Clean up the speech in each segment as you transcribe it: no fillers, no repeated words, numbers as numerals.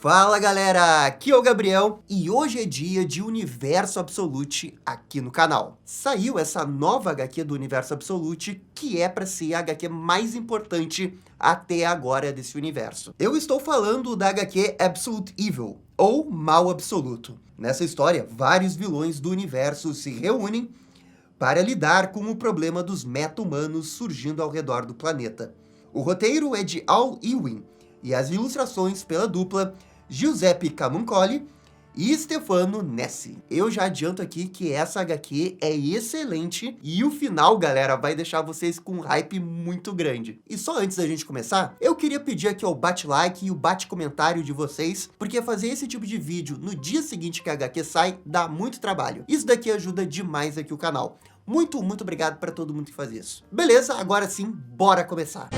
Fala galera, aqui é o Gabriel e hoje é dia de Universo Absolute aqui no canal. Saiu essa nova HQ do Universo Absolute que é para ser a HQ mais importante até agora desse universo. Eu estou falando da HQ Absolute Evil, ou Mal Absoluto. Nessa história, vários vilões do universo se reúnem para lidar com o problema dos meta-humanos surgindo ao redor do planeta. O roteiro é de Al Ewing e as ilustrações pela dupla Giuseppe Camuncoli e Stefano Nessi. Eu já adianto aqui que essa HQ é excelente e o final, galera, vai deixar vocês com um hype muito grande. E só antes da gente começar, eu queria pedir aqui o bate-like e o bate-comentário de vocês, porque fazer esse tipo de vídeo no dia seguinte que a HQ sai dá muito trabalho. Isso daqui ajuda demais aqui o canal. Muito obrigado para todo mundo que faz isso. Beleza, agora sim, bora começar.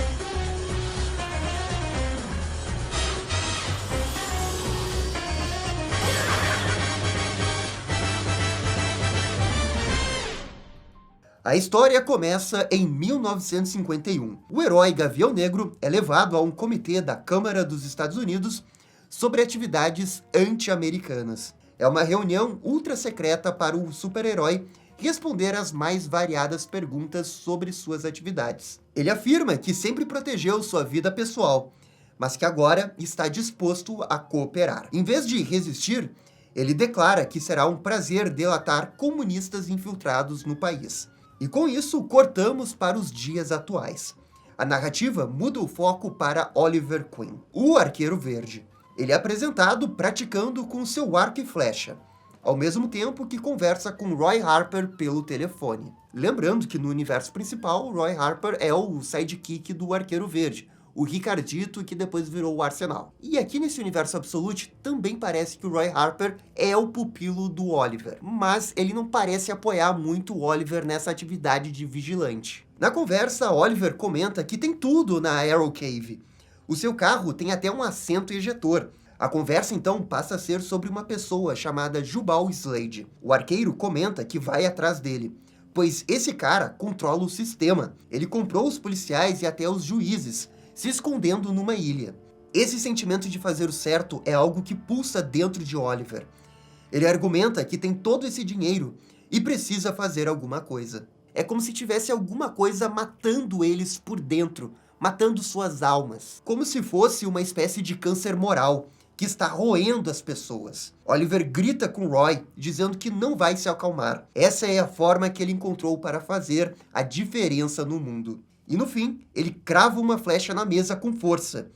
A história começa em 1951. O herói Gavião Negro é levado a um comitê da Câmara dos Estados Unidos sobre atividades anti-americanas. É uma reunião ultra secreta para o super-herói responder às mais variadas perguntas sobre suas atividades. Ele afirma que sempre protegeu sua vida pessoal, mas que agora está disposto a cooperar. Em vez de resistir, ele declara que será um prazer delatar comunistas infiltrados no país. E com isso, cortamos para os dias atuais. A narrativa muda o foco para Oliver Queen, o Arqueiro Verde. Ele é apresentado praticando com seu arco e flecha, ao mesmo tempo que conversa com Roy Harper pelo telefone. Lembrando que no universo principal, Roy Harper é o sidekick do Arqueiro Verde, o Ricardito, que depois virou o Arsenal. E aqui nesse universo Absolute, também parece que o Roy Harper é o pupilo do Oliver, mas ele não parece apoiar muito o Oliver nessa atividade de vigilante. Na conversa, Oliver comenta que tem tudo na Arrow Cave. O seu carro tem até um assento ejetor. A conversa então passa a ser sobre uma pessoa chamada Jubal Slade. O arqueiro comenta que vai atrás dele, pois esse cara controla o sistema. Ele comprou os policiais e até os juízes, se escondendo numa ilha. Esse sentimento de fazer o certo é algo que pulsa dentro de Oliver. Ele argumenta que tem todo esse dinheiro e precisa fazer alguma coisa. É como se tivesse alguma coisa matando eles por dentro, matando suas almas. Como se fosse uma espécie de câncer moral que está roendo as pessoas. Oliver grita com Roy, dizendo que não vai se acalmar. Essa é a forma que ele encontrou para fazer a diferença no mundo. E no fim, ele crava uma flecha na mesa com força,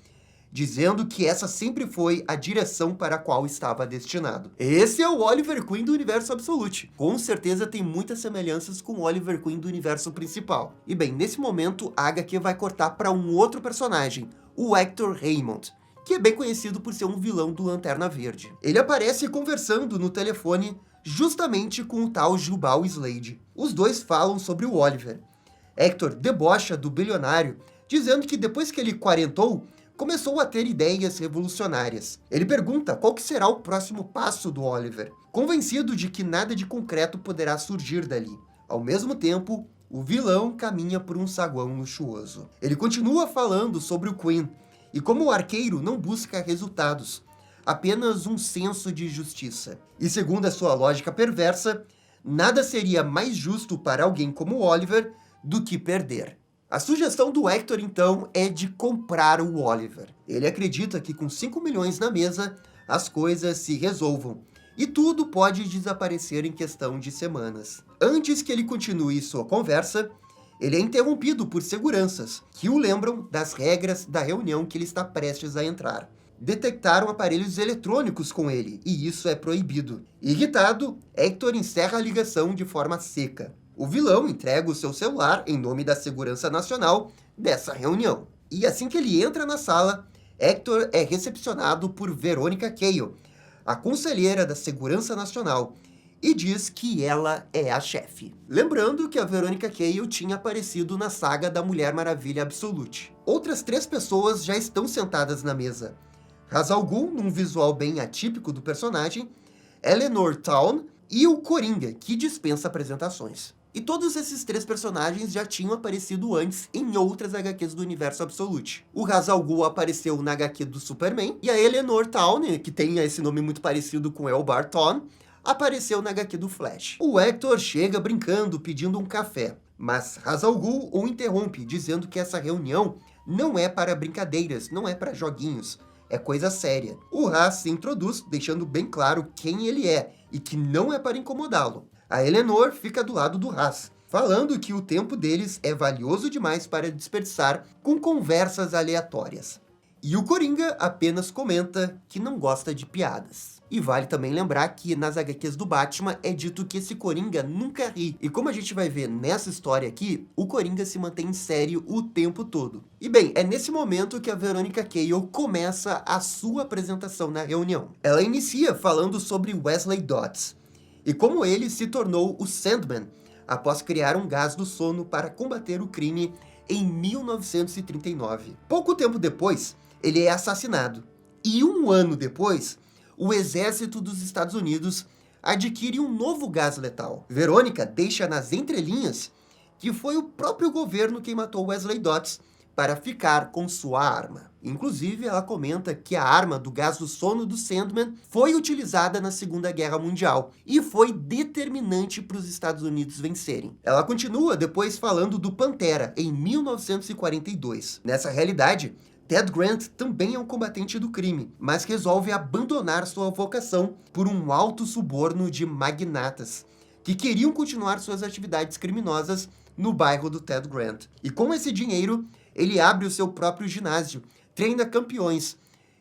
dizendo que essa sempre foi a direção para a qual estava destinado. Esse é o Oliver Queen do Universo Absolute. Com certeza tem muitas semelhanças com o Oliver Queen do universo principal. E bem, nesse momento, a HQ vai cortar para um outro personagem, o Hector Raymond, que é bem conhecido por ser um vilão do Lanterna Verde. Ele aparece conversando no telefone justamente com o tal Jubal Slade. Os dois falam sobre o Oliver. Hector debocha do bilionário, dizendo que depois que ele quarentou, começou a ter ideias revolucionárias. Ele pergunta qual que será o próximo passo do Oliver, convencido de que nada de concreto poderá surgir dali. Ao mesmo tempo, o vilão caminha por um saguão luxuoso. Ele continua falando sobre o Queen, e como o arqueiro não busca resultados, apenas um senso de justiça. E segundo a sua lógica perversa, nada seria mais justo para alguém como Oliver do que perder. A sugestão do Hector, então, é de comprar o Oliver. Ele acredita que com 5 milhões na mesa, as coisas se resolvam, e tudo pode desaparecer em questão de semanas. Antes que ele continue sua conversa, ele é interrompido por seguranças, que o lembram das regras da reunião que ele está prestes a entrar. Detectaram aparelhos eletrônicos com ele, e isso é proibido. Irritado, Hector encerra a ligação de forma seca. O vilão entrega o seu celular em nome da segurança nacional dessa reunião. E assim que ele entra na sala, Hector é recepcionado por Veronica Cale, a conselheira da Segurança Nacional, e diz que ela é a chefe. Lembrando que a Veronica Cale tinha aparecido na saga da Mulher Maravilha Absolute. Outras 3 pessoas já estão sentadas na mesa. Ra's al Ghul, num visual bem atípico do personagem, Eleanor Town e o Coringa, que dispensa apresentações. E todos esses três personagens já tinham aparecido antes em outras HQs do universo Absolute. O Ra's al Ghul apareceu na HQ do Superman, e a Eleanor Tawny, que tem esse nome muito parecido com Eobard Thawne, apareceu na HQ do Flash. O Hector chega brincando, pedindo um café, mas Ra's al Ghul o interrompe, dizendo que essa reunião não é para brincadeiras, não é para joguinhos, é coisa séria. O Ra's se introduz, deixando bem claro quem ele é, e que não é para incomodá-lo. A Eleanor fica do lado do Ra's, falando que o tempo deles é valioso demais para desperdiçar com conversas aleatórias. E o Coringa apenas comenta que não gosta de piadas. E vale também lembrar que nas HQs do Batman é dito que esse Coringa nunca ri. E como a gente vai ver nessa história aqui, o Coringa se mantém sério o tempo todo. E bem, é nesse momento que a Veronica Cale começa a sua apresentação na reunião. Ela inicia falando sobre Wesley Dodds e como ele se tornou o Sandman após criar um gás do sono para combater o crime em 1939. Pouco tempo depois, ele é assassinado. E um ano depois, o exército dos Estados Unidos adquire um novo gás letal. Verônica deixa nas entrelinhas que foi o próprio governo quem matou Wesley Dodds para ficar com sua arma. Inclusive, ela comenta que a arma do gás do sono do Sandman foi utilizada na Segunda Guerra Mundial e foi determinante para os Estados Unidos vencerem. Ela continua depois falando do Pantera, em 1942. Nessa realidade, Ted Grant também é um combatente do crime, mas resolve abandonar sua vocação por um alto suborno de magnatas, que queriam continuar suas atividades criminosas no bairro do Ted Grant. E com esse dinheiro, ele abre o seu próprio ginásio, treina campeões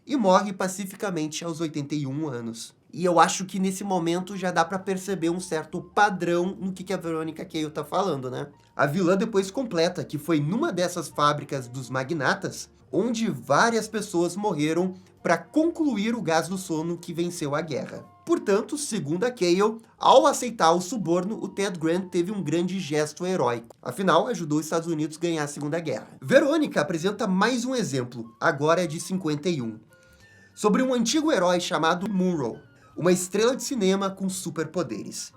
e morre pacificamente aos 81 anos. E eu acho que nesse momento já dá pra perceber um certo padrão no que a Veronica Cale tá falando, né? A vilã depois completa que foi numa dessas fábricas dos magnatas onde várias pessoas morreram para concluir o gás do sono que venceu a guerra. Portanto, segundo a Cale, ao aceitar o suborno, o Ted Grant teve um grande gesto heróico. Afinal, ajudou os Estados Unidos a ganhar a Segunda Guerra. Verônica apresenta mais um exemplo, agora é de 51, sobre um antigo herói chamado Munro, uma estrela de cinema com superpoderes.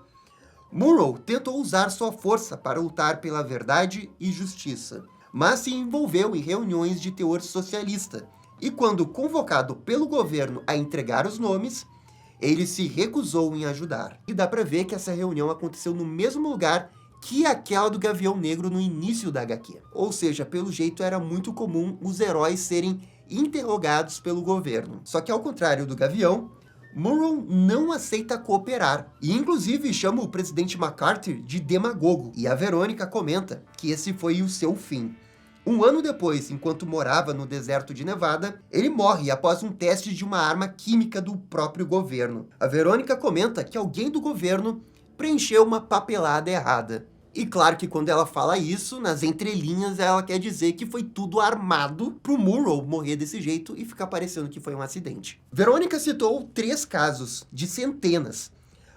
Munro tentou usar sua força para lutar pela verdade e justiça, mas se envolveu em reuniões de teor socialista, e quando convocado pelo governo a entregar os nomes, ele se recusou em ajudar. E dá pra ver que essa reunião aconteceu no mesmo lugar que aquela do Gavião Negro no início da HQ. Ou seja, pelo jeito era muito comum os heróis serem interrogados pelo governo. Só que ao contrário do Gavião, Munro não aceita cooperar, e inclusive chama o presidente MacArthur de demagogo, e a Verônica comenta que esse foi o seu fim. Um ano depois, enquanto morava no deserto de Nevada, ele morre após um teste de uma arma química do próprio governo. A Verônica comenta que alguém do governo preencheu uma papelada errada. E claro que quando ela fala isso, nas entrelinhas ela quer dizer que foi tudo armado pro Munro morrer desse jeito e ficar parecendo que foi um acidente. Verônica citou 3 casos, de centenas.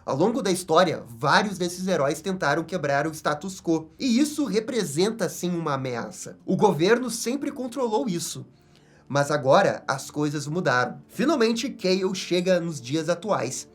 Ao longo da história, vários desses heróis tentaram quebrar o status quo, e isso representa sim uma ameaça. O governo sempre controlou isso, mas agora as coisas mudaram. Finalmente, Cale chega nos dias atuais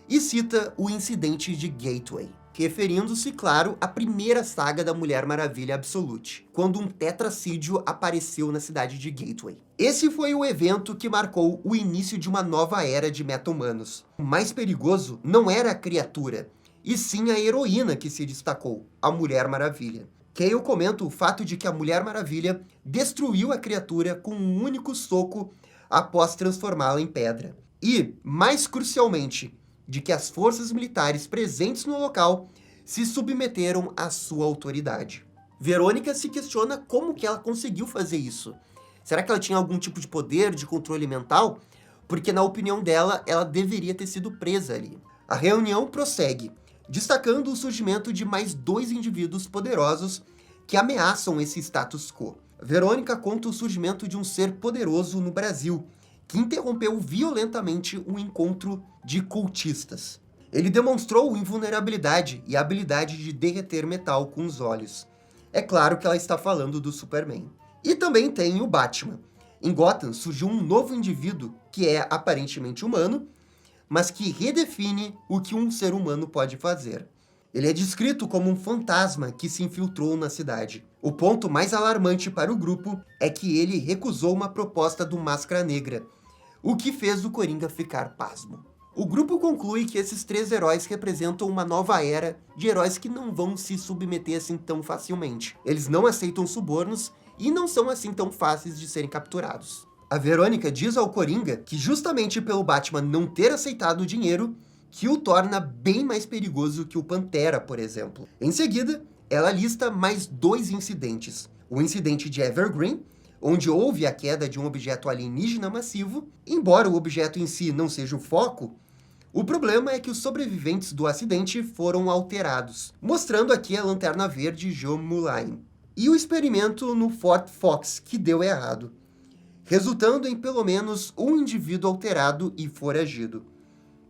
e cita o incidente de Gateway, referindo-se, claro, à primeira saga da Mulher Maravilha Absolute, quando um tetracídio apareceu na cidade de Gateway. Esse foi o evento que marcou o início de uma nova era de meta-humanos. O mais perigoso não era a criatura, e sim a heroína que se destacou, a Mulher Maravilha. Cale comenta o fato de que a Mulher Maravilha destruiu a criatura com um único soco após transformá-la em pedra. E, mais crucialmente, de que as forças militares presentes no local se submeteram à sua autoridade. Verônica se questiona como que ela conseguiu fazer isso. Será que ela tinha algum tipo de poder, de controle mental? Porque, na opinião dela, ela deveria ter sido presa ali. A reunião prossegue, destacando o surgimento de mais 2 indivíduos poderosos que ameaçam esse status quo. Verônica conta o surgimento de um ser poderoso no Brasil, que interrompeu violentamente um encontro de cultistas. Ele demonstrou invulnerabilidade e a habilidade de derreter metal com os olhos. É claro que ela está falando do Superman. E também tem o Batman. Em Gotham surgiu um novo indivíduo que é aparentemente humano, mas que redefine o que um ser humano pode fazer. Ele é descrito como um fantasma que se infiltrou na cidade. O ponto mais alarmante para o grupo é que ele recusou uma proposta do Máscara Negra, o que fez o Coringa ficar pasmo. O grupo conclui que esses 3 heróis representam uma nova era de heróis que não vão se submeter assim tão facilmente. Eles não aceitam subornos e não são assim tão fáceis de serem capturados. A Verônica diz ao Coringa que justamente pelo Batman não ter aceitado o dinheiro, que o torna bem mais perigoso que o Pantera, por exemplo. Em seguida, ela lista mais 2 incidentes. O incidente de Evergreen, onde houve a queda de um objeto alienígena massivo. Embora o objeto em si não seja o foco, o problema é que os sobreviventes do acidente foram alterados, mostrando aqui a Lanterna Verde Joe Mullein. E o experimento no Fort Fox, que deu errado, resultando em pelo menos um indivíduo alterado e foragido,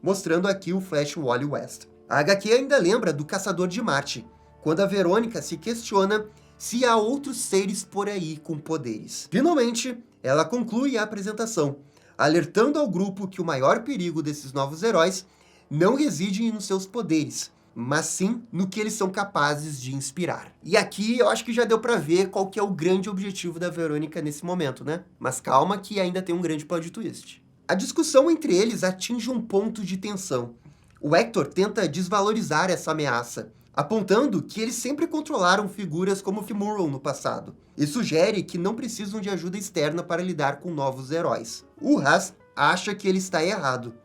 mostrando aqui o Flash Wally West. A HQ ainda lembra do Caçador de Marte, quando a Verônica se questiona se há outros seres por aí com poderes. Finalmente, ela conclui a apresentação, alertando ao grupo que o maior perigo desses novos heróis não reside nos seus poderes, mas sim no que eles são capazes de inspirar. E aqui eu acho que já deu pra ver qual que é o grande objetivo da Verônica nesse momento, né? Mas calma que ainda tem um grande plot twist. A discussão entre eles atinge um ponto de tensão. O Hector tenta desvalorizar essa ameaça, apontando que eles sempre controlaram figuras como Murrow no passado, e sugere que não precisam de ajuda externa para lidar com novos heróis. O Ra's acha que ele está errado,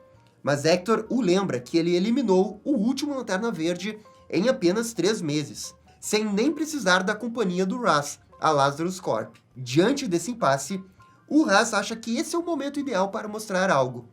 mas Hector o lembra que ele eliminou o último Lanterna Verde em apenas 3 meses, sem nem precisar da companhia do Ra's, a Lazarus Corp. Diante desse impasse, o Ra's acha que esse é o momento ideal para mostrar algo,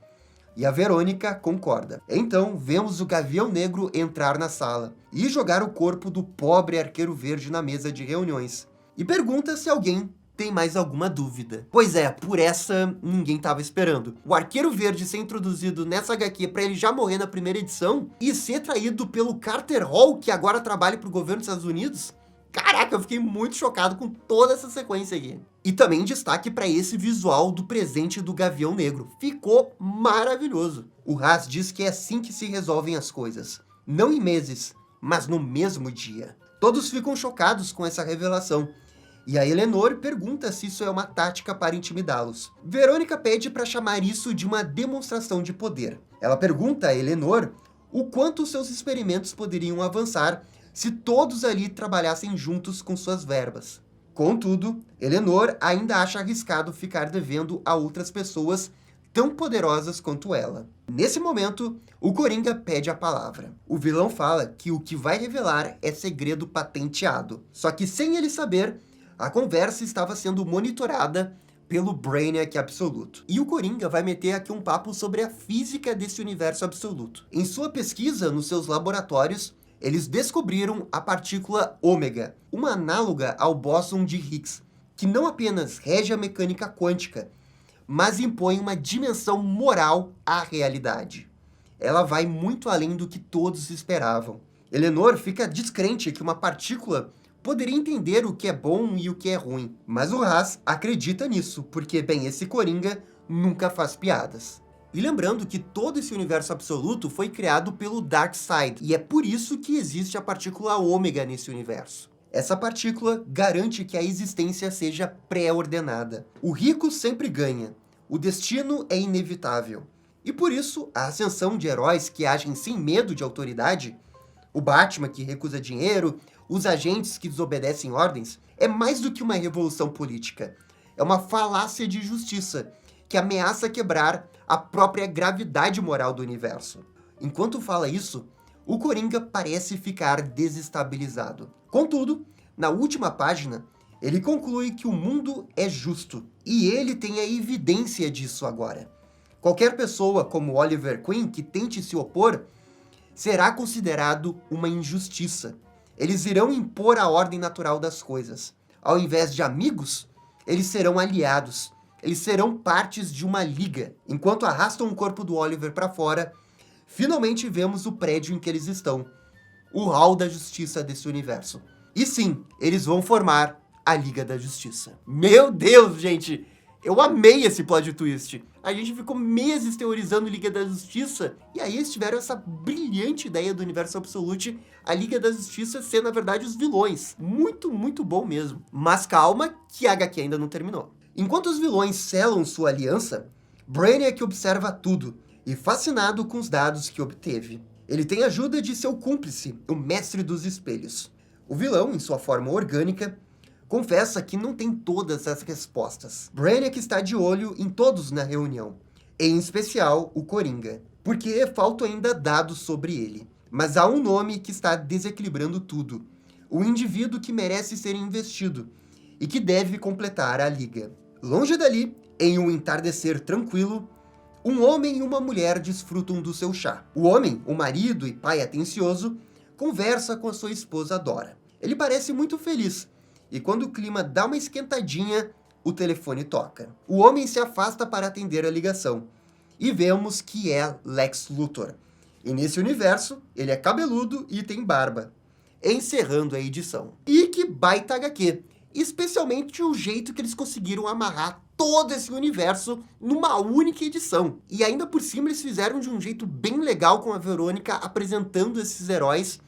e a Verônica concorda. Então, vemos o Gavião Negro entrar na sala e jogar o corpo do pobre Arqueiro Verde na mesa de reuniões. E pergunta se alguém tem mais alguma dúvida. Pois é, por essa ninguém estava esperando. O Arqueiro Verde ser introduzido nessa HQ para ele já morrer na primeira edição e ser traído pelo Carter Hall, que agora trabalha para o governo dos Estados Unidos. Caraca, eu fiquei muito chocado com toda essa sequência aqui. E também destaque para esse visual do presente do Gavião Negro. Ficou maravilhoso. O Ra's diz que é assim que se resolvem as coisas. Não em meses, mas no mesmo dia. Todos ficam chocados com essa revelação. E a Eleanor pergunta se isso é uma tática para intimidá-los. Verônica pede para chamar isso de uma demonstração de poder. Ela pergunta a Eleanor o quanto seus experimentos poderiam avançar se todos ali trabalhassem juntos com suas verbas. Contudo, Eleanor ainda acha arriscado ficar devendo a outras pessoas tão poderosas quanto ela. Nesse momento, o Coringa pede a palavra. O vilão fala que o que vai revelar é segredo patenteado. Só que sem ele saber, a conversa estava sendo monitorada pelo Brainiac absoluto. E o Coringa vai meter aqui um papo sobre a física desse universo absoluto. Em sua pesquisa nos seus laboratórios, eles descobriram a partícula ômega, uma análoga ao bóson de Higgs, que não apenas rege a mecânica quântica, mas impõe uma dimensão moral à realidade. Ela vai muito além do que todos esperavam. Eleanor fica descrente que uma partícula poderia entender o que é bom e o que é ruim, mas o Ra's acredita nisso, porque, bem, esse Coringa nunca faz piadas. E lembrando que todo esse universo absoluto foi criado pelo Darkseid, e é por isso que existe a partícula ômega nesse universo. Essa partícula garante que a existência seja pré-ordenada. O rico sempre ganha, o destino é inevitável. E por isso, a ascensão de heróis que agem sem medo de autoridade, o Batman que recusa dinheiro, os agentes que desobedecem ordens, é mais do que uma revolução política. É uma falácia de justiça, que ameaça quebrar a própria gravidade moral do universo. Enquanto fala isso, o Coringa parece ficar desestabilizado. Contudo, na última página, ele conclui que o mundo é justo, e ele tem a evidência disso agora. Qualquer pessoa como Oliver Queen que tente se opor será considerado uma injustiça. Eles irão impor a ordem natural das coisas. Ao invés de amigos, eles serão aliados. Eles serão partes de uma liga. Enquanto arrastam o corpo do Oliver para fora, finalmente vemos o prédio em que eles estão. O hall da justiça desse universo. E sim, eles vão formar a Liga da Justiça. Meu Deus, gente! Eu amei esse plot twist. A gente ficou meses teorizando Liga da Justiça, e aí eles tiveram essa brilhante ideia do Universo Absolute, a Liga da Justiça ser, na verdade, os vilões. Muito, muito bom mesmo. Mas calma, que a HQ ainda não terminou. Enquanto os vilões selam sua aliança, Brainiac observa tudo, e fascinado com os dados que obteve. Ele tem a ajuda de seu cúmplice, o Mestre dos Espelhos. O vilão, em sua forma orgânica, confessa que não tem todas as respostas. Brainiac está de olho em todos na reunião, em especial o Coringa, porque faltam ainda dados sobre ele. Mas há um nome que está desequilibrando tudo, o indivíduo que merece ser investido e que deve completar a Liga. Longe dali, em um entardecer tranquilo, um homem e uma mulher desfrutam do seu chá. O homem, o marido e pai atencioso, conversa com a sua esposa Dora. Ele parece muito feliz, e quando o clima dá uma esquentadinha, o telefone toca. O homem se afasta para atender a ligação, e vemos que é Lex Luthor. E nesse universo, ele é cabeludo e tem barba. Encerrando a edição. E que baita HQ! Especialmente o jeito que eles conseguiram amarrar todo esse universo numa única edição. E ainda por cima eles fizeram de um jeito bem legal, com a Verônica apresentando esses heróis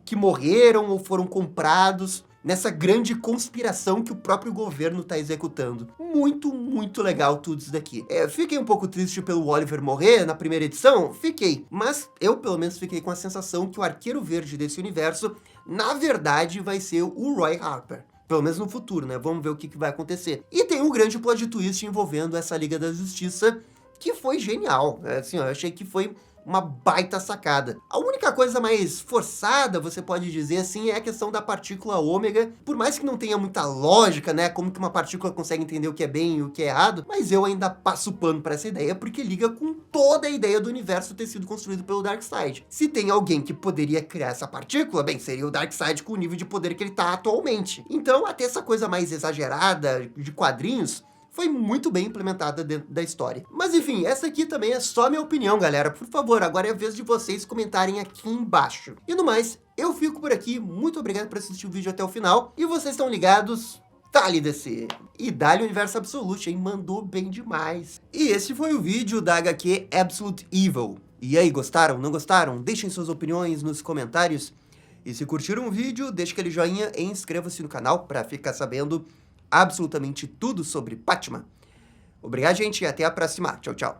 que morreram ou foram comprados nessa grande conspiração que o próprio governo está executando. Muito, muito legal tudo isso daqui. Fiquei um pouco triste pelo Oliver morrer na primeira edição? Fiquei. Mas eu, pelo menos, fiquei com a sensação que o Arqueiro Verde desse universo, na verdade, vai ser o Roy Harper. Pelo menos no futuro, né? Vamos ver o que vai acontecer. E tem um grande plot twist envolvendo essa Liga da Justiça, que foi genial. Assim, eu achei que foi uma baita sacada. A única coisa mais forçada, você pode dizer assim, é a questão da partícula ômega. Por mais que não tenha muita lógica, né, como que uma partícula consegue entender o que é bem e o que é errado, mas eu ainda passo pano pra essa ideia, porque liga com toda a ideia do universo ter sido construído pelo Darkseid. Se tem alguém que poderia criar essa partícula, bem, seria o Darkseid com o nível de poder que ele tá atualmente. Então, até essa coisa mais exagerada de quadrinhos foi muito bem implementada dentro da história. Mas enfim, essa aqui também é só minha opinião, galera. Por favor, agora é a vez de vocês comentarem aqui embaixo. E no mais, eu fico por aqui. Muito obrigado por assistir o vídeo até o final. E vocês estão ligados? Dá-lhe DC. E dá-lhe Universo Absolute, hein? Mandou bem demais. E esse foi o vídeo da HQ Absolute Evil. E aí, gostaram? Não gostaram? Deixem suas opiniões nos comentários. E se curtiram o vídeo, deixe aquele joinha e inscreva-se no canal para ficar sabendo absolutamente tudo sobre Batman. Obrigado, gente, e até a próxima. Tchau, tchau.